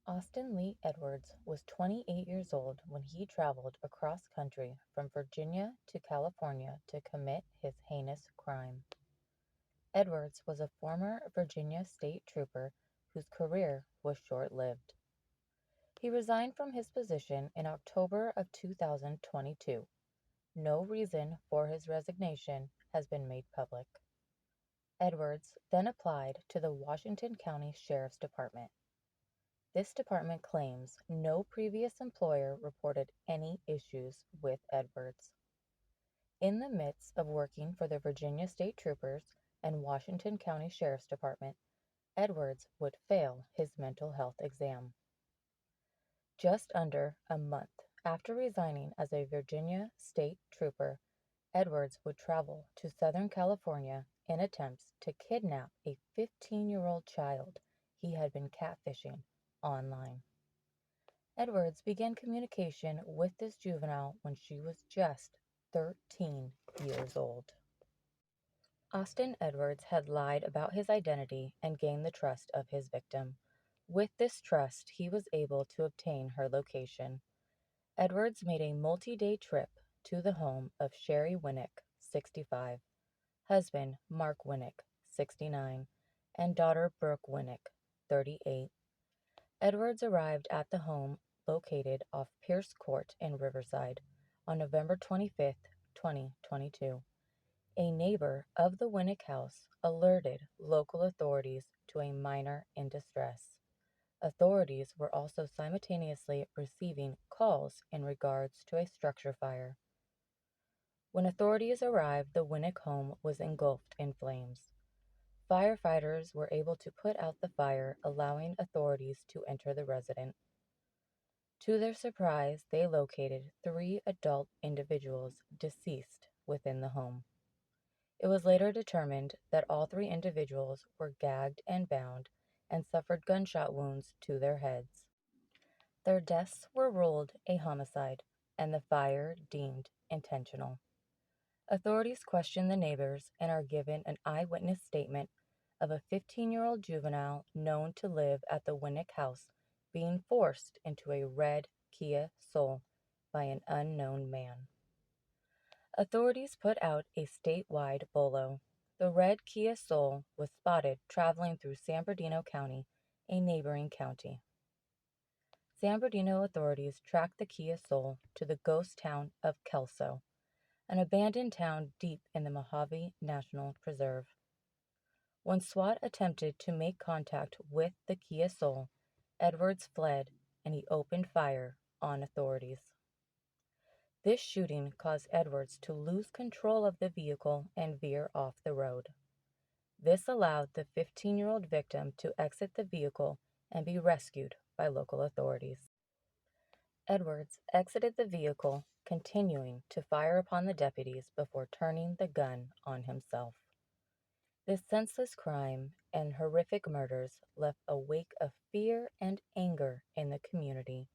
Austin Lee Edwards was 28 years old when he traveled across country from Virginia to California to commit his heinous crime. Edwards was a former Virginia state trooper whose career was short-lived. He resigned from his position in October of 2022. No reason for his resignation has been made public. Edwards then applied to the Washington County Sheriff's Department. This department claims no previous employer reported any issues with Edwards. In the midst of working for the Virginia State Troopers and Washington County Sheriff's Department, Edwards would fail his mental health exam. Just under a month after resigning as a Virginia State Trooper, Edwards would travel to Southern California in attempts to kidnap a 15-year-old child he had been catfishing online. Edwards began communication with this juvenile when she was just 13 years old. Austin Edwards had lied about his identity and gained the trust of his victim. With this trust, he was able to obtain her location. Edwards made a multi-day trip to the home of Sherry Winnick, 65, husband Mark Winnick, 69, and daughter Brooke Winnick, 38. Edwards arrived at the home located off Pierce Court in Riverside on November 25, 2022. A neighbor of the Winnick house alerted local authorities to a minor in distress. Authorities were also simultaneously receiving calls in regards to a structure fire. When authorities arrived, the Winnick home was engulfed in flames. Firefighters were able to put out the fire, allowing authorities to enter the residence. To their surprise, they located 3 adult individuals deceased within the home. It was later determined that all 3 individuals were gagged and bound and suffered gunshot wounds to their heads. Their deaths were ruled a homicide and the fire deemed intentional. Authorities question the neighbors and are given an eyewitness statement of a 15-year-old juvenile known to live at the Winnick house being forced into a red Kia Soul by an unknown man. Authorities put out a statewide bolo. The red Kia Soul was spotted traveling through San Bernardino County, a neighboring county. San Bernardino authorities tracked the Kia Soul to the ghost town of Kelso, an abandoned town deep in the Mojave National Preserve. When SWAT attempted to make contact with the Kia Soul, Edwards fled and he opened fire on authorities. This shooting caused Edwards to lose control of the vehicle and veer off the road. This allowed the 15-year-old victim to exit the vehicle and be rescued by local authorities. Edwards exited the vehicle, continuing to fire upon the deputies before turning the gun on himself. This senseless crime and horrific murders left a wake of fear and anger in the community.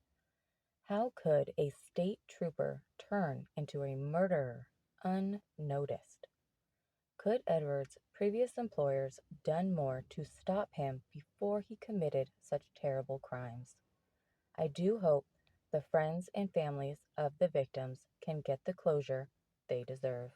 How could a state trooper turn into a murderer unnoticed? Could Edwards' previous employers done more to stop him before he committed such terrible crimes? I do hope the friends and families of the victims can get the closure they deserve.